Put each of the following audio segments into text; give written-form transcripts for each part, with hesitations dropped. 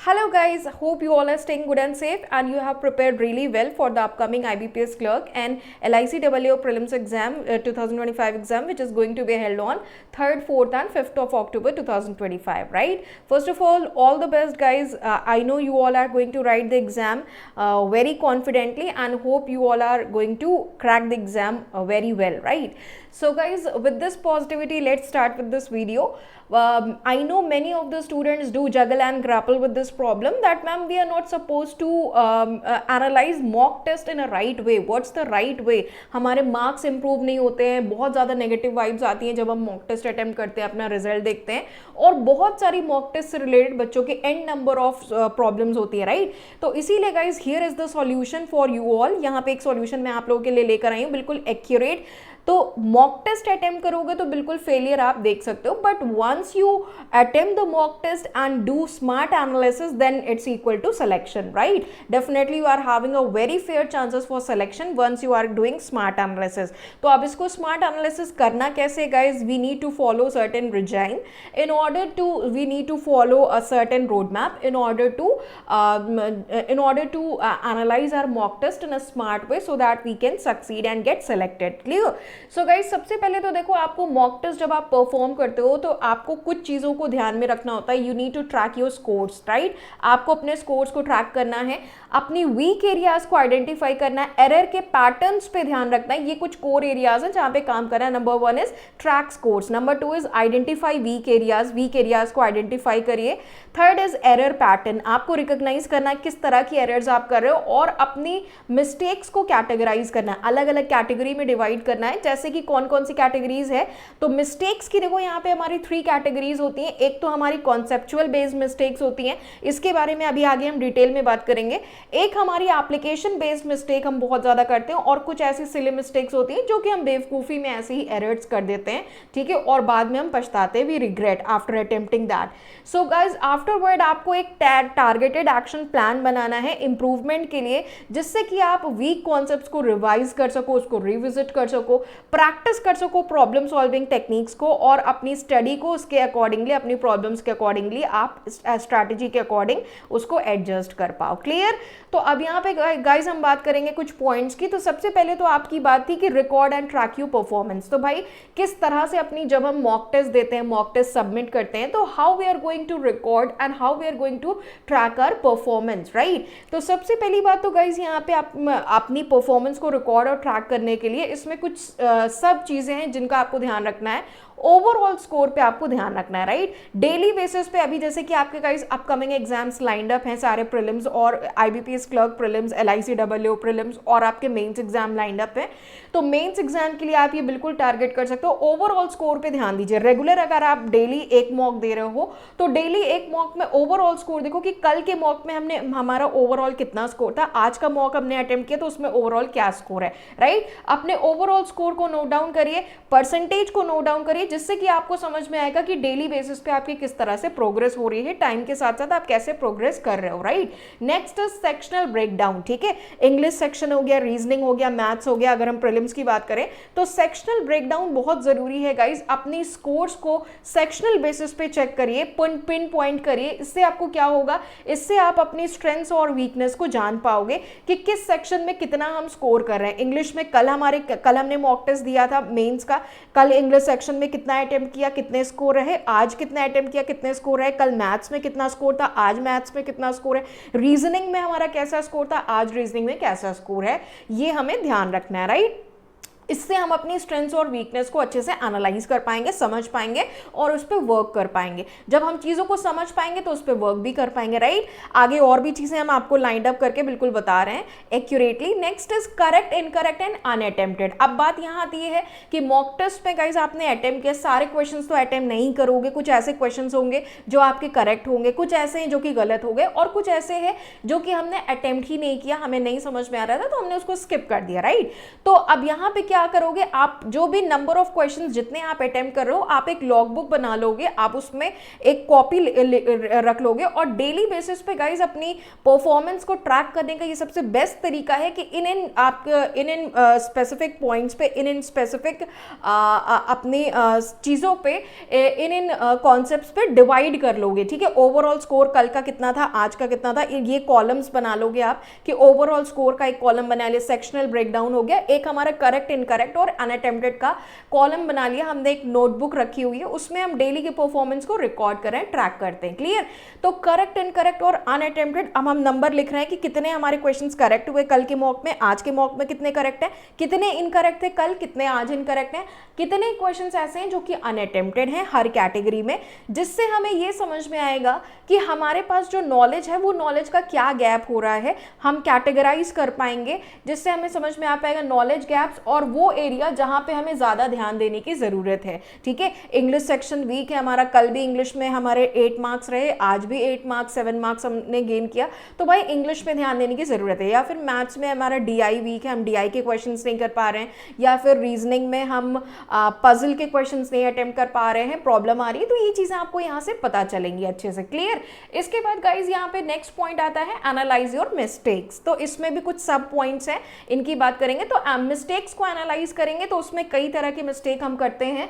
Hello guys, hope you all are staying good and safe and you have prepared really well for the upcoming IBPS clerk and LICAO prelims exam 2025 exam, which is going to be held on 3rd, 4th and 5th of October 2025, right? First of all the best guys. I know you all are going to write the exam very confidently and hope you all are going to crack the exam very well, right? So guys, with this positivity, let's start with this video. I know many of the students do juggle and grapple with this problem that ma'am we are not supposed to analyze mock test in a right way. What's the right way? हमारे marks improve नहीं होते हैं, बहुत ज़्यादा negative vibes आती हैं जब हम मॉक टेस्ट अटेम्प्ट करते हैं, अपना रिजल्ट देखते हैं और बहुत सारी मॉक टेस्ट से रिलेटेड बच्चों के एंड नंबर ऑफ प्रॉब्लम्स होती है, राइट? तो इसीलिए guys here is the solution for you all. यहाँ पे एक सॉल्यूशन मैं आप लोगों के लिए लेकर आई हूँ, बिल्कुल एक्यूरेट. तो मॉक टेस्ट अटेम्प्ट करोगे तो बिल्कुल फेलियर आप देख सकते हो, but once you attempt the mock test and do smart analysis then it's equal to selection, right? Definitely you are having a very fair chances for selection once you are doing smart analysis. तो अब इसको smart analysis करना कैसे guys? We need to follow certain regime in order to we need to follow a certain roadmap in order to analyze our mock test in a smart way so that we can succeed and get selected. Clear? So guys, सबसे पहले तो देखो, आपको mock test जब आप perform करते हो तो आपको कुछ चीज़ों को ध्यान में रखना होता है. You need to track your scores, right? आपको अपने स्कोर्स को ट्रैक करना है, अपनी वीक एरियाज को आइडेंटिफाई करना है, एरर के पैटर्न्स पे ध्यान रखना है. ये कुछ कोर एरियाज हैं जहाँ पे काम करना है. Number 1 is track scores, number 2 is identify weak areas को आइडेंटिफाई करिए. थर्ड इज एरर पैटर्न, आपको रिकॉग्नाइज करना है किस तरह की एरर्स आप कर रहे हो और अपनी मिस्टेक्स को कैटेगराइज करना है, अलग अलग कैटेगरी में डिवाइड करना है. जैसे कि कौन कौन सी कैटेगरीज है? तो मिस्टेक्स की देखो यहाँ पे हमारी 3 कैटेगरीज होती हैं. एक तो हमारी कॉन्सेप्चुअल बेस्ड मिस्टेक्स होती हैं, इसके बारे में अभी आगे हम डिटेल में बात करेंगे. एक हमारी एप्लीकेशन बेस्ड मिस्टेक हम बहुत ज्यादा करते हैं और कुछ ऐसी सिली मिस्टेक्स होती हैं जो कि हम बेवकूफी में ऐसे ही एरर्स कर देते हैं, ठीक है, और बाद में हम पछताते हैं, we regret after attempting that. So guys afterward आपको एक टारगेटेड एक्शन प्लान बनाना है इंप्रूवमेंट के लिए, जिससे कि आप वीक कॉन्सेप्ट्स को रिवाइज कर सको, उसको रिविजिट कर सको, प्रैक्टिस कर सको प्रॉब्लम सॉल्विंग टेक्निक्स को और अपनी स्टडी को उसके अकॉर्डिंगली, अपनी प्रॉब्लम्स के अकॉर्डिंगली आप स्ट्रैटेजी के अकॉर्डिंग उसको एडजस्ट कर पाओ. क्लियर? तो अब यहाँ पे गाइज हम बात करेंगे कुछ पॉइंट्स की. तो सबसे पहले तो आपकी बात थी कि record and track your performance. तो भाई किस तरह से अपनी, जब हम मॉक टेस्ट देते हैं, मॉक टेस्ट सबमिट करते हैं, तो how we are going to record and how we are going to track our performance, right? तो सबसे पहली बात तो गाइज यहाँ पे अपनी परफॉर्मेंस को रिकॉर्ड और ट्रैक करने के लिए इसमें कुछ सब चीजें हैं जिनका आपको ध्यान रखना है. ओवरऑल स्कोर पे आपको ध्यान रखना है, राइट? डेली बेसिस पे अभी जैसे कि आपके guys upcoming exams lined up हैं, सारे प्रीलिम्स और IBPS clerk prelims, LICAO prelims और आपके मेंस एग्जाम लाइंड अप हैं. तो मेंस एग्जाम के लिए आप ये बिल्कुल टारगेट कर सकते हो. ओवरऑल स्कोर पे ध्यान दीजिए. रेगुलर अगर आप डेली एक मॉक दे रहे हो तो डेली एक मॉक में ओवरऑल स्कोर देखो कि कल के मॉक में हमारा ओवरऑल कितना स्कोर था, आज का मॉक हमने अटेम्प्ट किया तो उसमें ओवरऑल क्या स्कोर है, राइट? अपने ओवरऑल स्कोर को नोट डाउन करिए, परसेंटेज को नोट डाउन करिए, जिससे कि आपको समझ में आएगा कि डेली बेसिस पे आपकी किस तरह से प्रोग्रेस हो रही है, टाइम के साथ साथ आप कैसे प्रोग्रेस कर रहे हो, right? Next is sectional breakdown, ठीक है? इंग्लिश सेक्शन हो गया, रीजनिंग हो गया, मैथ्स हो गया. अगर हम प्रीलिम्स की बात करें तो सेक्शनल ब्रेकडाउन बहुत जरूरी है गाइज. अपनी स्कोर्स को सेक्शनल बेसिस पे चेक करिए, पिन पॉइंट करिए. इससे आपको क्या होगा? इससे आप अपनी स्ट्रेंथ्स और वीकनेस को जान पाओगे कि किस सेक्शन में कितना हम स्कोर कर रहे हैं. इंग्लिश में कल हमने मॉक टेस्ट दिया था मेंस का, कल इंग्लिश सेक्शन में कितना अटेम्प्ट किया, कितने स्कोर रहे, आज कितने अटेम्प्ट किया, कितने स्कोर रहे, कल मैथ्स में कितना स्कोर था, आज मैथ्स में कितना स्कोर है, रीजनिंग में हमारा कैसा स्कोर था, आज रीजनिंग में कैसा स्कोर है. ये हमें ध्यान रखना है, राइट? इससे हम अपनी स्ट्रेंथ्स और वीकनेस को अच्छे से एनालाइज कर पाएंगे, समझ पाएंगे और उस पर वर्क कर पाएंगे. जब हम चीज़ों को समझ पाएंगे तो उस पर वर्क भी कर पाएंगे, राइट? आगे और भी चीज़ें हम आपको लाइंड अप करके बिल्कुल बता रहे हैं accurately. Next is correct, incorrect and unattempted. अब बात यहाँ आती है कि मॉक टेस्ट में गाइज आपने अटेम्प्ट किया, सारे क्वेश्चंस तो अटेम्प्ट नहीं करोगे. कुछ ऐसे क्वेश्चंस होंगे जो आपके करेक्ट होंगे, कुछ ऐसे हैं जो कि गलत हो गए और कुछ ऐसे हैं जो कि हमने अटेम्प्ट ही नहीं किया, हमें नहीं समझ में आ रहा था तो हमने उसको स्किप कर दिया, राइट? तो अब यहाँ पे क्या करोगे, आप जो भी नंबर ऑफ क्वेश्चन जितने आप अटेम्प्ट कर रहे हो, आप एक लॉग बुक बना लोगे, आप उसमें एक कॉपी रख लोगे, और डेली बेसिस पे गाइज अपनी परफॉर्मेंस को ट्रैक करने का ये सबसे बेस्ट तरीका है कि इन स्पेसिफिक पॉइंट्स पे, इन स्पेसिफिक अपनी चीज़ों पे, इन कॉन्सेप्ट्स पे डिवाइड कर लोगे, ठीक है। ओवरऑल स्कोर कल का कितना था, आज का कितना था, ये कॉलम्स बना लोगे आप कि ओवरऑल स्कोर का एक कॉलम बना लिया, सेक्शनल ब्रेकडाउन हो गया, एक हमारा करेक्ट इनकरेक्ट और अनअटेम्प्टेड का कॉलम बना लिया, हमने एक नोटबुक रखी हुई है, उसमें हम डेली की परफॉर्मेंस को रिकॉर्ड कर रहे हैं, ट्रैक करते हैं, क्लियर। तो करेक्ट इनकरेक्ट और अनअटेम्प्टेड, अब हम नंबर लिख रहे हैं कि कितने हमारे क्वेश्चंस करेक्ट हुए कल के मॉक में, आज के मॉक में कितने करेक्ट हैं, कितने इनकरेक्ट थे कल, कितने आज इनकरेक्ट हैं, कितने क्वेश्चंस ऐसे हैं जो कि अनअटेम्प्टेड हैं हर कैटेगरी में, जिससे हमें ये समझ में आएगा कि हमारे पास जो नॉलेज है वो नॉलेज का क्या गैप हो रहा है, हम कैटेगराइज कर पाएंगे, जिससे हमें समझ में आ पाएगा नॉलेज गैप्स और वो एरिया जहां पे हमें ज़्यादा ध्यान देने की ज़रूरत है, ठीक है। इंग्लिश सेक्शन वीक है हमारा, कल भी इंग्लिश में हमारे 8 मार्क्स रहे, आज भी 8 मार्क्स 7 मार्क्स हमने गेन किया, तो भाई इंग्लिश में ध्यान देने की ज़रूरत है। या फिर मैथ्स में हमारा DI वीक है, हम DI के क्वेश्चंस नहीं कर पा रहे हैं, या फिर रीजनिंग में हम पजल के क्वेश्चंस नहीं अटेम्प्ट कर पा रहे हैं, प्रॉब्लम आ रही है, तो ये चीज़ें आपको यहाँ से पता चलेंगी अच्छे से, क्लियर। इसके बाद गाइज यहाँ पे नेक्स्ट पॉइंट आता है एनालाइज योर मिस्टेक्स। तो इसमें भी कुछ सब पॉइंट्स हैं, इनकी बात करेंगे। तो मिस्टेक्स को एनालाइज करेंगे तो उसमें कई तरह की मिस्टेक हम करते हैं,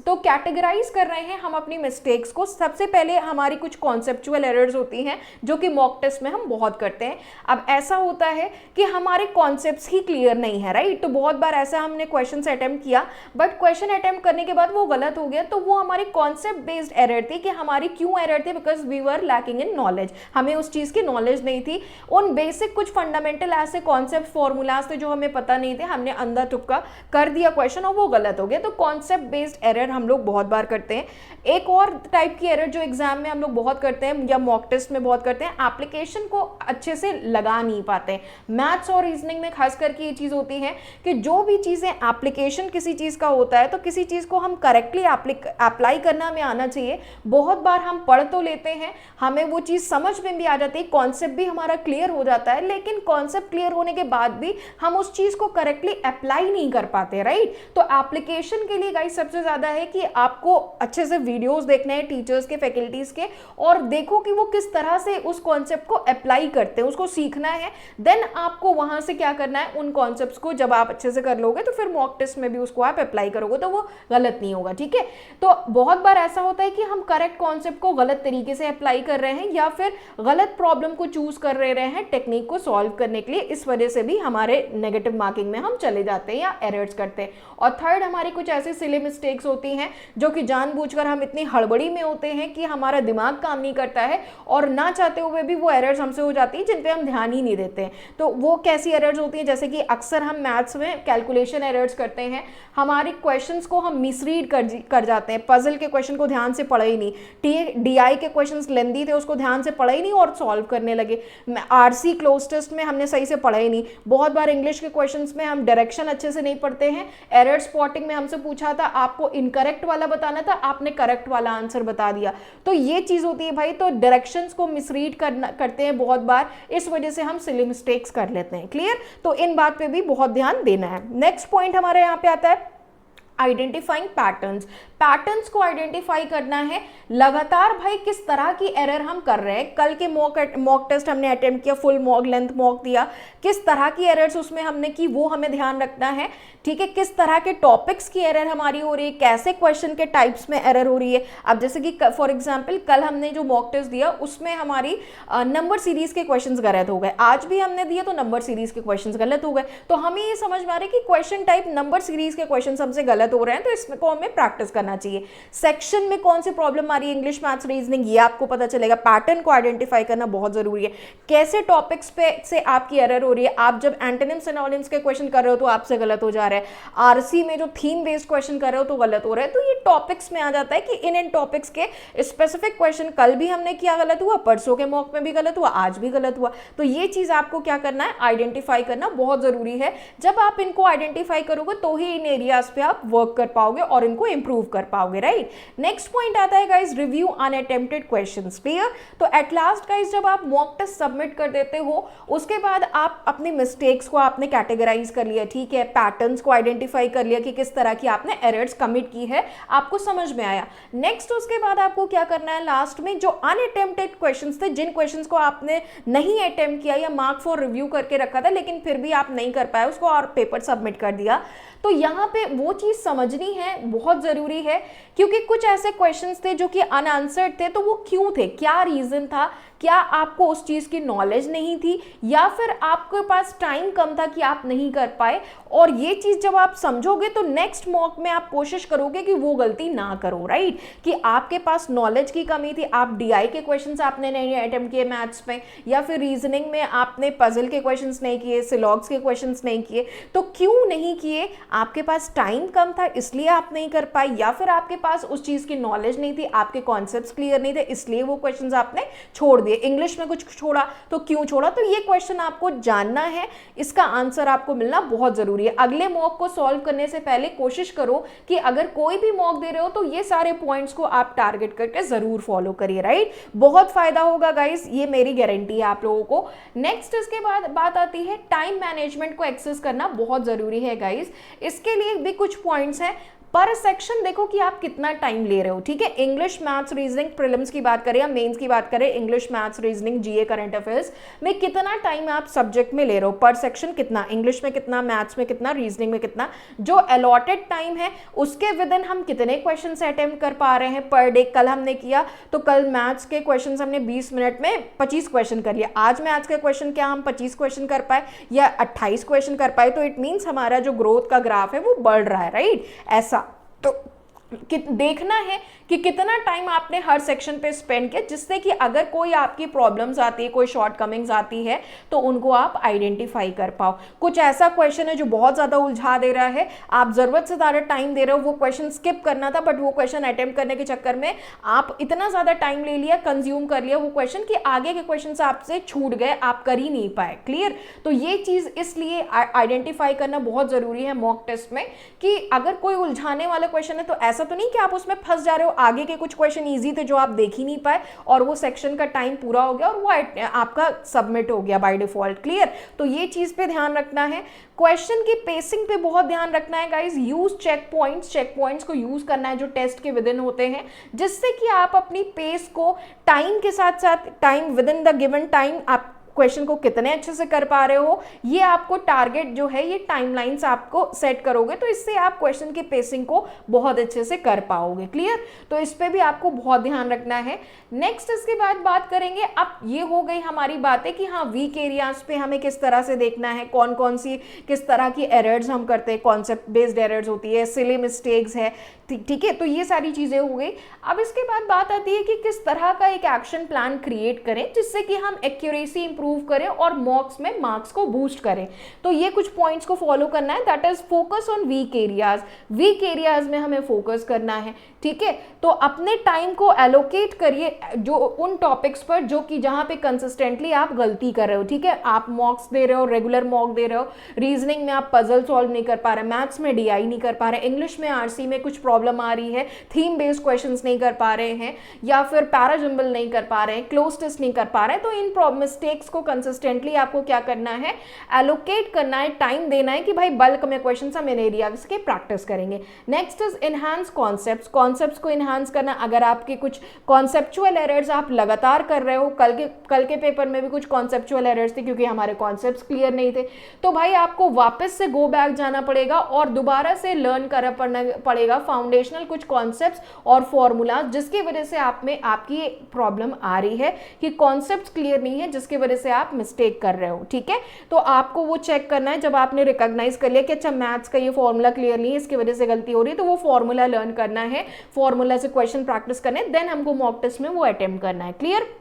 तो कैटेगराइज कर रहे हैं हम अपनी मिस्टेक्स को। सबसे पहले हमारी कुछ कॉन्सेप्चुअल एरर्स होती हैं जो कि मॉक टेस्ट में हम बहुत करते हैं। अब ऐसा होता है कि हमारे कॉन्सेप्ट्स ही क्लियर नहीं है, राइट। तो बहुत बार ऐसा हमने क्वेश्चन अटेम्प्ट किया, बट क्वेश्चन अटेम्प्ट करने के बाद वो गलत हो गया, तो वो हमारी कॉन्सेप्ट बेस्ड एरर थी। कि हमारी क्यों एरर थी, because we were lacking in knowledge, हमें उस चीज़ की नॉलेज नहीं थी, उन बेसिक कुछ फंडामेंटल ऐसे कॉन्सेप्ट फॉर्मूलाज थे जो हमें पता नहीं थे, हमने अंदर टुक्का कर दिया क्वेश्चन और वो गलत हो गया। तो कॉन्सेप्ट बेस्ड एरर हम लोग बहुत बार करते हैं। एक और टाइप की एरर जो एग्जाम में हम लोग बहुत करते हैं या मॉक टेस्ट में बहुत करते हैं, एप्लीकेशन को अच्छे से लगा नहीं पाते। मैथ्स और रीजनिंग में खास करके ये चीज़ होती है कि जो भी चीज़ें एप्लीकेशन किसी चीज़ का होता है, तो किसी चीज़ को हम करेक्टली अप्लाई करना हमें आना चाहिए। बहुत बार हम पढ़ तो लेते हैं, हमें वो चीज़ समझ में भी आ जाती है, कॉन्सेप्ट भी हमारा क्लियर हो जाता है, लेकिन कॉन्सेप्ट क्लियर होने के बाद भी हम उस चीज़ को करेक्टली अप्लाई नहीं कर पाते, राइट। तो एप्लीकेशन के लिए गाइस सबसे ज़्यादा है कि आपको अच्छे से वीडियोस देखने हैं टीचर्स के, फैकल्टीज के, और देखो कि वो किस तरह से उस कॉन्सेप्ट को अप्लाई करते हैं, उसको सीखना है। देन आपको वहाँ से क्या करना है, उन कॉन्सेप्ट्स को जब आप अच्छे से कर लोगे तो फिर मॉक टेस्ट में भी उसको आप अप्लाई करोगे तो वो गलत नहीं होगा, ठीक है। तो बहुत बार ऐसा होता है कि हम करेक्ट कॉन्सेप्ट को गलत तरीके से अप्लाई कर रहे हैं या फिर गलत प्रॉब्लम को चूज कर रहे हैं टेक्निक को सॉल्व करने के लिए, इस वजह से भी हमारे नेगेटिव मार्किंग में हम चले जाते हैं या एरर्स करते हैं। और थर्ड, हमारी कुछ ऐसी सिली मिस्टेक्स होती हैं जो कि जानबूझकर हम इतनी हड़बड़ी में होते हैं कि हमारा दिमाग काम नहीं करता है और ना चाहते हुए भी वो एरर्स हमसे हो जाती है जिन पे हम ध्यान ही नहीं देते हैं। तो वो कैसी एरर्स होती हैं, जैसे कि अक्सर हम मैथ्स में कैलकुलेशन एरर्स करते हैं, हमारे क्वेश्चंस को हम मिसरीड कर जाते हैं, पजल के क्वेश्चन को ध्यान से पढ़े ही नहीं, DI के क्वेश्चंस लेंदी थे उसको ध्यान से पढ़े ही नहीं और सॉल्व करने लगे, RC क्लोज टेस्ट में हमने सही से पढ़ा ही नहीं। बहुत बार इंग्लिश के क्वेश्चंस में हम डायरेक्शन अच्छे से नहीं पढ़ते हैं, एरर स्पॉटिंग में हमसे पूछा था, आपको इनकरेक्ट वाला बताना था, आपने करेक्ट वाला आंसर बता दिया। तो ये चीज होती है भाई, तो डायरेक्शंस को मिसरीड करते हैं बहुत बार, इस वजह से हम सिली मिस्टेक्स कर लेते हैं, क्लियर। तो इन बात पे भी बहुत ध्यान देना है। नेक्स्ट पॉइंट हमारे यहाँ पे आता है आइडेंटिफाइंग पैटर्न्स। पैटर्न्स को आइडेंटिफाई करना है, लगातार भाई किस तरह की एरर हम कर रहे हैं। कल के मॉक टेस्ट हमने अटेम्प्ट किया, फुल मॉक लेंथ मॉक दिया, किस तरह की एरर्स उसमें हमने की वो हमें ध्यान रखना है, ठीक है। किस तरह के टॉपिक्स की एरर हमारी हो रही है, कैसे क्वेश्चन के टाइप्स में एरर हो रही है। अब जैसे कि फॉर एग्जाम्पल कल हमने जो मॉक टेस्ट दिया उसमें हमारी नंबर सीरीज के क्वेश्चन गलत हो गए, आज भी हमने दिया तो नंबर सीरीज के क्वेश्चन गलत हो गए। तो हमें ये समझ में आ रहा है कि क्वेश्चन टाइप नंबर सीरीज के क्वेश्चन हमसे गलत हो रहे हैं, तो इसको हमें प्रैक्टिस करना चाहिए। सेक्शन में कौन सी प्रॉब्लम आ रही है, इंग्लिश, मैथ्स, रीजनिंग, ये आपको पता चलेगा। पैटर्न को आइडेंटिफाई करना बहुत जरूरी है, कैसे टॉपिक्स पे से आपकी एरर हो रही है। आप जब एंटोनिम्स सिनोनिम्स के क्वेश्चन कर रहे हो तो आपसे गलत हो जा रहा है, आरसी में जो थीम बेस्ड क्वेश्चन कर रहे हो तो गलत हो रहा है। तो ये टॉपिक्स में आ जाता है कि इन टॉपिक्स के स्पेसिफिक क्वेश्चन कल भी हमने किया गलत हुआ, परसों के मॉक में भी गलत हुआ, आज भी गलत हुआ। तो ये चीज आपको क्या करना है, आइडेंटिफाई करना बहुत जरूरी है। जब आप इनको आइडेंटिफाई करोगे तो ही इन एरियाज पे आप वर्क कर पाओगे और इनको इंप्रूव कर पाओगे, राइट। नेक्स्ट पॉइंट आता है guys review unattempted questions, clear. तो एट लास्ट गाइज जब आप मॉक टेस्ट सबमिट कर देते हो उसके बाद आप अपनी मिस्टेक्स को आपने कैटेगराइज कर लिया, ठीक है, पैटर्न्स को आइडेंटिफाई कर लिया कि किस तरह की आपने एरर्स कमिट की है, आपको समझ में आया। नेक्स्ट उसके बाद आपको क्या करना है, लास्ट में जो अनअटेम्प्टेड क्वेश्चंस थे, जिन क्वेश्चंस को आपने नहीं अटेम्प्ट किया या मार्क फॉर रिव्यू करके रखा था लेकिन फिर भी आप नहीं कर पाए उसको और पेपर सबमिट कर दिया, तो यहाँ पे वो चीज समझनी है, बहुत जरूरी है, क्योंकि कुछ ऐसे क्वेश्चंस थे जो कि अनआंसर्ड थे। तो वो क्यों थे, क्या रीजन था, क्या आपको उस चीज की नॉलेज नहीं थी या फिर आपके पास टाइम कम था कि आप नहीं कर पाए। और ये चीज जब आप समझोगे तो नेक्स्ट मॉक में आप कोशिश करोगे कि वो गलती ना करो, राइट, कि आपके पास नॉलेज की कमी थी, आप डीआई के क्वेश्चंस आपने नहीं अटेम्प्ट किए मैथ्स में, या फिर रीजनिंग में आपने पजल के क्वेश्चंस नहीं किए, सिलॉग्स के क्वेश्चंस नहीं किए। तो क्यों नहीं किए, आपके पास टाइम कम था इसलिए आप नहीं कर पाए, या फिर आपके पास उस चीज की नॉलेज नहीं थी, आपके कॉन्सेप्ट्स क्लियर नहीं थे इसलिए वो क्वेश्चंस आपने छोड़ दिए, इंग्लिश में कुछ छोड़ा तो क्यों छोड़ा। तो ये क्वेश्चन आपको जानना है, इसका आंसर आपको मिलना बहुत जरूरी है। अगले मॉक को सॉल्व करने से पहले कोशिश करो कि अगर कोई भी मॉक दे रहे हो तो ये सारे पॉइंट्स को आप टारगेट करके जरूर फॉलो करिए, राइट, बहुत फायदा होगा गाइस, ये मेरी गारंटी है आप लोगों को। नेक्स्ट इसके बाद बात आती है टाइम मैनेजमेंट को एक्सेस करना बहुत जरूरी है गाइस। इसके लिए भी कुछ पॉइंट्स हैं। पर सेक्शन देखो कि आप कितना टाइम ले रहे हो, ठीक है। इंग्लिश, मैथ्स, रीजनिंग, प्रीलिम्स की बात करें या मेंस की बात करें, इंग्लिश, मैथ्स, रीजनिंग, जीए, करंट अफेयर्स में कितना टाइम आप सब्जेक्ट में ले रहे हो, पर सेक्शन कितना, इंग्लिश में कितना, मैथ्स में कितना, रीजनिंग में कितना, जो अलॉटेड टाइम है उसके विद इन हम कितने क्वेश्चन अटेम्प्ट कर पा रहे हैं पर डे। कल हमने किया तो कल मैथ्स के क्वेश्चन हमने 20 मिनट में 25 क्वेश्चन कर लिया, आज मैथ्स के क्वेश्चन क्या हम 25 क्वेश्चन कर पाए या 28 क्वेश्चन कर पाए, तो इट मीन्स हमारा जो ग्रोथ का ग्राफ है वो बढ़ रहा है, राइट। ऐसा तो देखना है कि कितना टाइम आपने हर सेक्शन पे स्पेंड किया, जिससे कि अगर कोई आपकी प्रॉब्लम्स आती है, कोई शॉर्टकमिंग्स आती है तो उनको आप आइडेंटिफाई कर पाओ। कुछ ऐसा क्वेश्चन है जो बहुत ज़्यादा उलझा दे रहा है, आप ज़रूरत से ज़्यादा टाइम दे रहे हो, वो क्वेश्चन स्किप करना था बट वो क्वेश्चन अटेम्प्ट करने के चक्कर में आप इतना ज़्यादा टाइम ले लिया, कंज्यूम कर लिया वो क्वेश्चन कि आगे के क्वेश्चन आपसे छूट गए, आप कर ही नहीं पाए, क्लियर। तो ये चीज़ इसलिए आइडेंटिफाई करना बहुत ज़रूरी है मॉक टेस्ट में कि अगर कोई उलझाने वाला क्वेश्चन है तो ऐसा तो नहीं कि आप उसमें फंस जा रहे हो, आगे के कुछ क्वेश्चन इजी थे जो आप देख ही नहीं पाए और वो सेक्शन का टाइम पूरा हो गया और वो आपका सबमिट हो गया बाय डिफॉल्ट, क्लियर। तो ये चीज पे ध्यान रखना है। क्वेश्चन की पेसिंग पे बहुत ध्यान रखना है गाइस। यूज चेक पॉइंट्स को यूज करना है जो टेस्ट के विद इन होते हैं, जिससे कि आप अपनी पेस को टाइम के साथ साथ time with in the given time आप क्वेश्चन को कितने अच्छे से कर पा रहे हो, ये आपको टारगेट जो है ये टाइमलाइंस आपको सेट करोगे, तो इससे आप क्वेश्चन की पेसिंग को बहुत अच्छे से कर पाओगे, क्लियर। तो इस पे भी आपको बहुत ध्यान रखना है। नेक्स्ट इसके बाद बात करेंगे, अब ये हो गई हमारी बातें कि हाँ वीक एरियाज पे हमें किस तरह से देखना है, कौन कौन सी किस तरह की एरर्स हम करते हैं, कॉन्सेप्ट बेस्ड एरर्स होती है, सिली मिस्टेक्स है, ठीक है। तो ये सारी चीजें हो गई। अब इसके बाद बात आती है कि किस तरह का एक एक्शन प्लान क्रिएट करें जिससे कि हम एक्यूरेसी इंप्रूव करें और मॉक्स में मार्क्स को बूस्ट करें। तो ये कुछ पॉइंट्स को फॉलो करना है, that is focus on weak areas. Weak areas में हमें फोकस करना है, ठीक है। तो अपने टाइम को एलोकेट करिए जो उन टॉपिक्स पर जो कि जहां पे कंसिस्टेंटली आप गलती कर रहे हो, ठीक है। आप मॉक्स दे रहे हो, रेगुलर मॉक दे रहे हो, रीजनिंग में आप पजल सॉल्व नहीं कर पा रहे, मैथ्स में डीआई नहीं कर पा रहे, इंग्लिश में आरसी में कुछ प्रॉब्लम आ रही है, थीम बेस्ड क्वेश्चंस नहीं कर पा रहे हैं या फिर पैराजम्बल नहीं कर पा रहे हैं, क्लोज टेस्ट नहीं कर पा रहे हैं, तो इन मिस्टेक्स को कंसिस्टेंटली आपको क्या करना है, एलोकेट करना है, टाइम देना है कि भाई बल्क में क्वेश्चंस हम इन एरियाज के प्रैक्टिस करेंगे। नेक्स्ट इज एनहांस कॉन्सेप्ट्स को एनहांस करना। अगर आपके कुछ कॉन्सेप्चुअल एरर्स आप लगातार कर रहे हो, कल के पेपर में भी कुछ कॉन्सेप्चुअल एरर्स थे क्योंकि हमारे कॉन्सेप्ट्स क्लियर नहीं थे, तो भाई आपको वापस से गो बैक जाना पड़ेगा और दोबारा से लर्न करना पड़ेगा फाउंडेशनल कुछ कॉन्सेप्ट्स और फॉर्मूला, जिसकी वजह से आप में आपकी प्रॉब्लम आ रही है कि कॉन्सेप्ट्स क्लियर नहीं है, जिसकी वजह से आप मिस्टेक कर रहे हो, ठीक है। तो आपको वो चेक करना है जब आपने रिकॉग्नाइज कर लिया कि अच्छा मैथ्स का ये फॉर्मूला क्लियर नहीं है, इसकी वजह से गलती हो रही है, तो वो फॉर्मूला लर्न करना है, फॉर्मूला से क्वेश्चन प्रैक्टिस करने, देन हमको मॉक टेस्ट में वो अटेम्प्ट करना है, clear.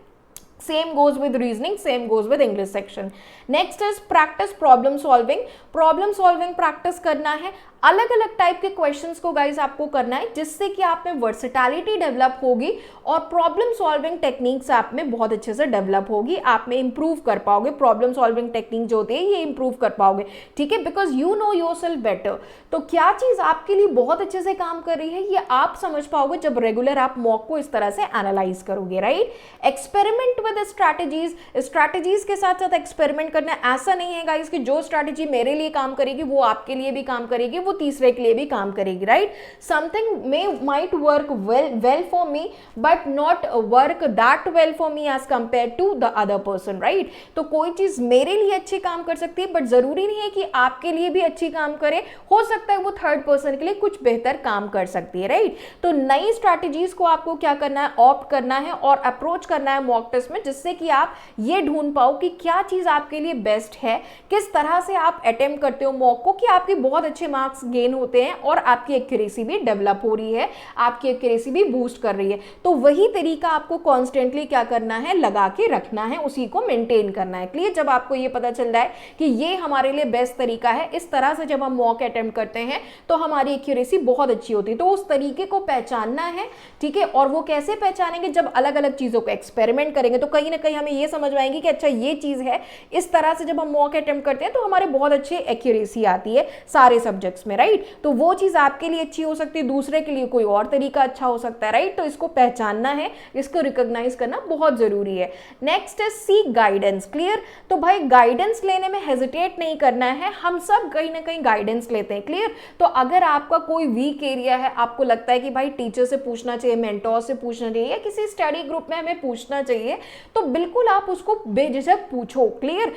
Same goes with reasoning, same goes with English section. Next is practice problem solving. Problem solving practice करना है। अलग अलग टाइप के क्वेश्चंस को गाइज आपको करना है, जिससे कि आप में वर्सेटैलिटी डेवलप होगी और प्रॉब्लम सॉल्विंग टेक्निक्स आप में बहुत अच्छे से डेवलप होगी, आप में इंप्रूव कर पाओगे, प्रॉब्लम सॉल्विंग टेक्निक जो होती है ये इंप्रूव कर पाओगे, ठीक है, because you know yourself better. तो क्या चीज आपके लिए बहुत अच्छे से काम कर रही है ये आप समझ पाओगे जब रेगुलर आप मॉक को इस तरह से एनालाइज करोगे, right. Experiment with strategies, strategies के साथ साथ एक्सपेरिमेंट करना। ऐसा नहीं है गाइस कि जो स्ट्रैटेजी मेरे लिए काम करेगी वो आपके लिए भी काम करेगी, वो तीसरे के लिए भी काम करेगी, right. Something may might work well for me but not work that well for me as compare to the other person, right. तो कोई चीज मेरे लिए अच्छी काम कर सकती है बट जरूरी नहीं है कि आपके लिए भी अच्छी काम करे, हो सकता है वो थर्ड पर्सन के लिए कुछ बेहतर काम कर सकती है, राइट। तो नई स्ट्रैटेजीज को आपको क्या करना है, ऑप्ट करना है और अप्रोच करना है मॉक टेस्ट में, जिससे कि आप ये ढूंढ पाओ कि क्या चीज आपके लिए बेस्ट है, किस तरह से आप अटेम्प्ट करते हो मॉक को कि आपके बहुत अच्छे मार्क्स गेन होते हैं और आपकी एक्यूरेसी भी डेवलप हो रही है, आपकी एक्यूरेसी भी बूस्ट कर रही है। तो वही तरीका आपको कॉन्स्टेंटली क्या करना है, लगा के रखना है, उसी को मेंटेन करना है, क्लियर। जब आपको ये पता चल रहा है कि ये हमारे लिए बेस्ट तरीका है, इस तरह से जब हम मॉक अटेम्प्ट करते हैं तो हमारी एक्यूरेसी बहुत अच्छी होती है। तो उस तरीके को पहचानना है, ठीक है। और वो कैसे पहचानेंगे, जब अलग अलग चीजों को एक्सपेरिमेंट करेंगे तो कहीं ना कहीं हमें ये समझ में आएंगे कि अच्छा ये चीज है, इस तरह से जब हम मॉक अटेम्प्ट करते हैं तो हमारे बहुत अच्छी एक्यूरेसी आती है सारे सब्जेक्ट्स में, राइट। तो वो चीज आपके लिए अच्छी हो सकती है, दूसरे के लिए कोई और तरीका अच्छा हो सकता है, राइट। तो इसको पहचानना है, इसको रिकॉग्नाइज करना बहुत जरूरी है। नेक्स्ट है सीक गाइडेंस, क्लियर। तो भाई गाइडेंस लेने में हेजिटेट नहीं करना है, हम सब कहीं ना कहीं गाइडेंस लेते हैं, क्लियर। तो अगर आपका कोई वीक एरिया है, आपको लगता है कि भाई टीचर से पूछना चाहिए, मेंटोर से पूछना चाहिए या किसी स्टडी ग्रुप में हमें पूछना चाहिए, तो बिल्कुल आप उसको बेझिझक पूछो, क्लियर।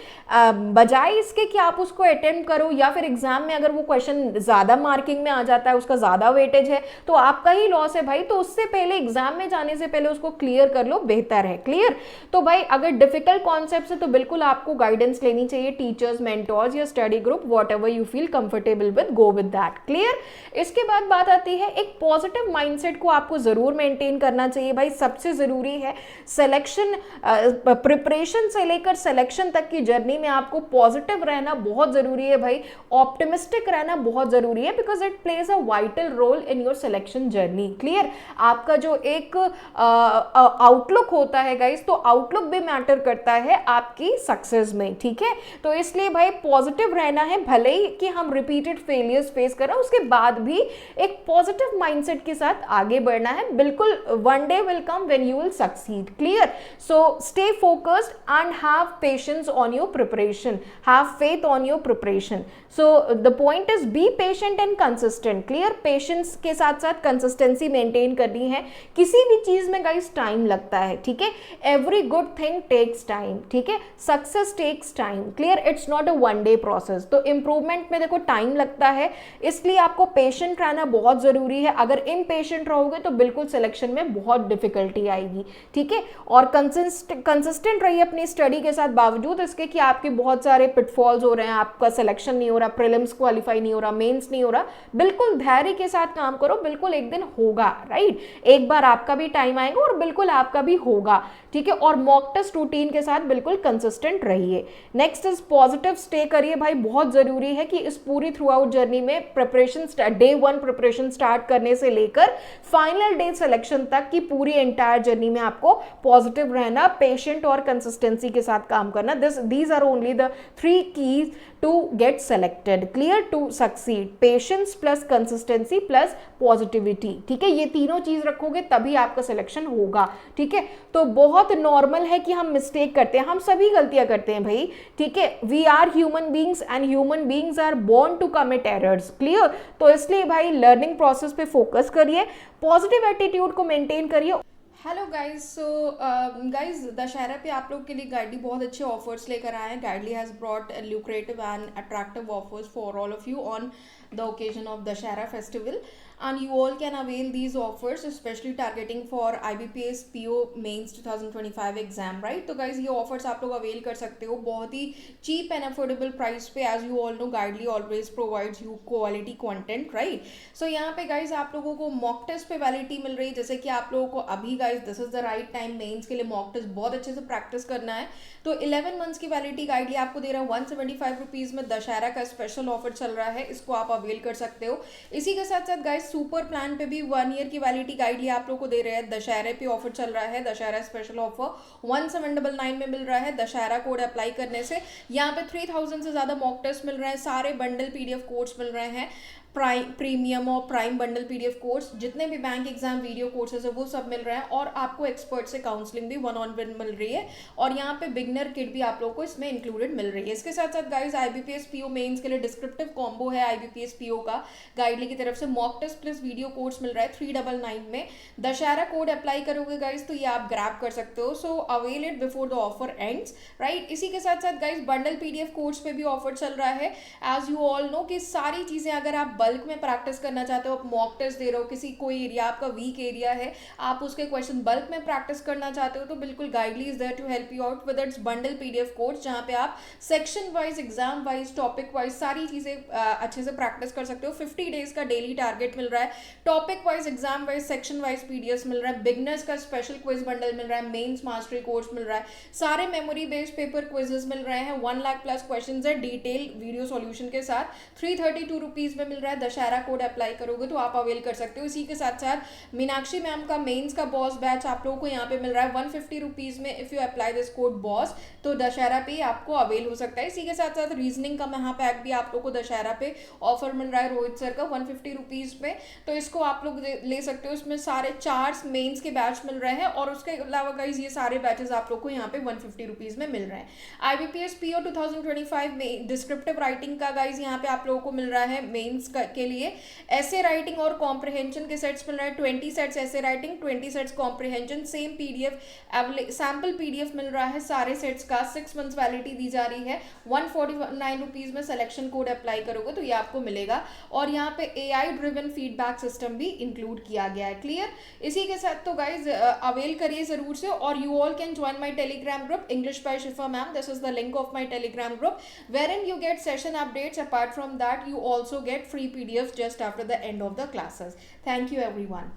बजाय इसके कि आप उसको अटेम्प्ट करो या फिर एग्जाम में अगर वो क्वेश्चन ज्यादा मार्किंग में आ जाता है, उसका ज्यादा वेटेज है तो आपका ही लॉस है भाई। तो उससे पहले एग्जाम में जाने से पहले उसको क्लियर कर लो, बेहतर है, क्लियर। तो भाई अगर डिफिकल्ट कॉन्सेप्ट है तो बिल्कुल आपको गाइडेंस लेनी चाहिए, टीचर्स, मेंटोर्स या study group, what ever you feel comfortable with, go with that, clear. इसके बाद बात आती है एक पॉजिटिव माइंडसेट को आपको जरूर मेंटेन करना चाहिए भाई। सबसे जरूरी है सिलेक्शन, प्रिपरेशन से लेकर सिलेक्शन तक की जर्नी में आपको पॉजिटिव रहना बहुत जरूरी है भाई, ऑप्टिमिस्टिक रहना बहुत जरूरी है, because it plays a vital role in your selection journey, clear. आपका जो एक आउटलुक होता है गाइस, तो आउटलुक भी मैटर करता है आपकी सक्सेस में, ठीक है। तो इसलिए भाई पॉजिटिव रहना है, भले ही कि हम रिपीटेड फेलियर्स फेस कर रहे हैं उसके बाद भी एक पॉजिटिव माइंडसेट के साथ आगे बढ़ना है, बिल्कुल। One day will come when you will succeed, clear. So stay focused and have patience on your preparation, have faith on your preparation. So the point is be patient and consistent, clear. Patience के साथ साथ consistency maintain करनी है। किसी भी चीज में guys time लगता है, ठीक है। Every good thing takes time, ठीक है। Success takes time, clear. It's not a one day process. तो इंप्रूवमेंट में देखो टाइम लगता है, इसलिए आपको पेशेंट रहना बहुत जरूरी है। अगर इम्पेशेंट रहोगे तो बिल्कुल सिलेक्शन में बहुत डिफिकल्टी आएगी, ठीक है। और कंसिस्टेंट रहिए अपनी स्टडी के साथ, बावजूद इसके कि आपके बहुत सारे पिटफॉल्स हो रहे हैं, आपका सिलेक्शन नहीं हो रहा, प्रीलिम्स क्वालिफाई नहीं हो रहा, मेंस नहीं हो रहा, बिल्कुल धैर्य के साथ काम करो, बिल्कुल एक दिन होगा, राइट। एक बार आपका भी टाइम आएगा और बिल्कुल आपका भी होगा, ठीक है। और मॉक टेस्ट रूटीन के साथ बिल्कुल कंसिस्टेंट रहिए। नेक्स्ट इज पॉजिटिव स्टे करिए भाई, बहुत जरूरी है कि इस पूरी थ्रू आउट जर्नी में प्रिपरेशन, डे 1 प्रिपरेशन स्टार्ट करने से लेकर फाइनल डे सिलेक्शन तक की पूरी एंटायर जर्नी में आपको पॉजिटिव रहना, पेशेंट और कंसिस्टेंसी के साथ काम करना। These are only the 3 keys to get selected, clear, to succeed, patience plus consistency plus positivity, ठीक है। ये तीनों चीज रखोगे तभी आपका सिलेक्शन होगा, ठीक है। तो बहुत नॉर्मल है कि हम मिस्टेक करते हैं, हम सभी गलतियां करते हैं भाई, ठीक है। We are human beings and human beings are born to commit errors, clear. तो इसलिए भाई लर्निंग प्रोसेस पे फोकस करिए, पॉजिटिव एटीट्यूड को मेंटेन करिए। Hello guys, so guys Dussehra पे आप लोग के लिए गाइडली बहुत अच्छे ऑफर्स लेकर आए हैं। गाइडली has brought lucrative and attractive offers for all of you on the occasion of Dussehra festival. and you all can avail these offers, especially targeting for IBPS PO Mains 2025 exam, right. तो guys ये offers आप लोग avail कर सकते हो बहुत ही cheap and affordable price पे, as you all know Guidely always provides you quality content, right. So यहाँ पे गाइज आप लोगों को मॉक टेस्ट पे वैलिडिटी मिल रही है, जैसे कि आप लोगों को अभी guys this is the right time mains के लिए मॉक टेस्ट बहुत अच्छे से प्रैक्टिस करना है। तो 11 मंथ्स की वैलिडिटी गाइडली आपको दे रहा है 175 रुपीज़ में। दशहरा का स्पेशल ऑफर चल रहा है, इसको आप अवेल कर सकते हो। इसी के साथ साथ गाइज सुपर प्लान पे भी 1 ईयर की वैलिडिटी गाइडली आप लोग को दे रहे हैं। दशहरे पे ऑफर चल रहा है, दशहरा स्पेशल ऑफर 1799 में मिल रहा है। दशहरा कोड अप्लाई करने से यहाँ पे 3000 से ज़्यादा मॉक टेस्ट मिल रहे हैं, सारे बंडल PDF कोर्स मिल रहे हैं, प्राइम प्रीमियम और प्राइम बंडल PDF कोर्स, जितने भी बैंक एग्जाम वीडियो कोर्सेज है वो सब मिल रहे हैं, और आपको एक्सपर्ट से काउंसलिंग भी 1-on-1 मिल रही है, और यहाँ पे बिगनर किट भी आप लोगों को इसमें इंक्लूडेड मिल रही है। इसके साथ साथ गाइज IBPS PO मेंस के लिए डिस्क्रिप्टिव कॉम्बो है IBPS PO का गाइडली की तरफ से, mock test plus video course मिल रहा है 399 में। दशहरा कोड अप्लाई करोगे गाइज तो ये आप ग्रैब कर सकते हो, so avail it before the offer ends, right. इसी के साथ साथ गाइज बंडल PDF कोर्स पे भी ऑफर चल रहा है, एज यू ऑल नो कि सारी चीज़ें अगर आप बल्क में प्रैक्टिस करना चाहते हो, आप मॉक टेस्ट दे रहे हो, किसी कोई एरिया आपका वीक एरिया है, आप उसके क्वेश्चन बल्क में प्रैक्टिस करना चाहते हो, तो बिल्कुल Guidely is there to help you out with its bundle PDF course, जहाँ पे आप section wise, exam wise, topic wise सारी चीज़ें अच्छे से प्रैक्टिस कर सकते हो। 50 डेज का डेली टारगेट मिल रहा है, topic wise, exam wise, section wise PDFs मिल रहा है, बिगनर्स का स्पेशल क्विज बंडल मिल रहा है, मेंस मास्टरी कोर्स मिल रहा है, सारे मेमोरी बेस्ड पेपर क्विजेस मिल रहे हैं, 1 लाख प्लस क्वेश्चन है डिटेल वीडियो सॉल्यूशन के साथ, 332 रुपीज़ में मिल रहा है। दशहरा कोड अप्लाई करोगे तो आप अवेल कर सकते हो। इसी के साथ साथ मीनाक्षी मैम का मेंस का बॉस बैच आप लोगों को यहाँ पे मिल रहा है 150 रुपीज़ में। If you apply this code boss तो दशहरा पे आपको अवेल हो सकता है। इसी के साथ साथ रीजनिंग का महापैक भी आप लोग को दशहरा पे ऑफर मिल रहा है रोहित सर का 150 रुपीज़ में, तो इसको आप लोग ले सकते हो। इसमें सारे 4 मेंस के बैच मिल रहे हैं, और उसके अलावा गाइज ये सारे बैचेस आप लोग को यहाँ पे 150 रुपीज़ में मिल रहे हैं। IBPS PO 2025 में डिस्क्रिप्टिव राइटिंग का गाइज यहाँ पे आप लोगों को मिल रहा है मेंस के लिए। ऐसे राइटिंग और कॉम्प्रिहेंशन के सेट्स मिल रहे हैं, 20 सेट्स ऐसे writing, 20 sets comprehension, same PDF sample PDF मिल रहा है सारे सेट्स का। 6 मंथ्स वैलिडिटी दी जा रही है, 149 रुपीज़ में सिलेक्शन कोड अप्लाई करोगे तो ये आपको मिलेगा, और यहाँ पे AI ड्रिवन फीडबैक सिस्टम भी इंक्लूड किया गया है। क्लियर। इसी के साथ तो गाइज अवेल करिए जरूर से, और you all can join my Telegram group English by Shifa ma'am. This is the link of my Telegram group wherein you get session updates. Apart from that, you also get free PDFs just after the end of the classes. Thank you everyone.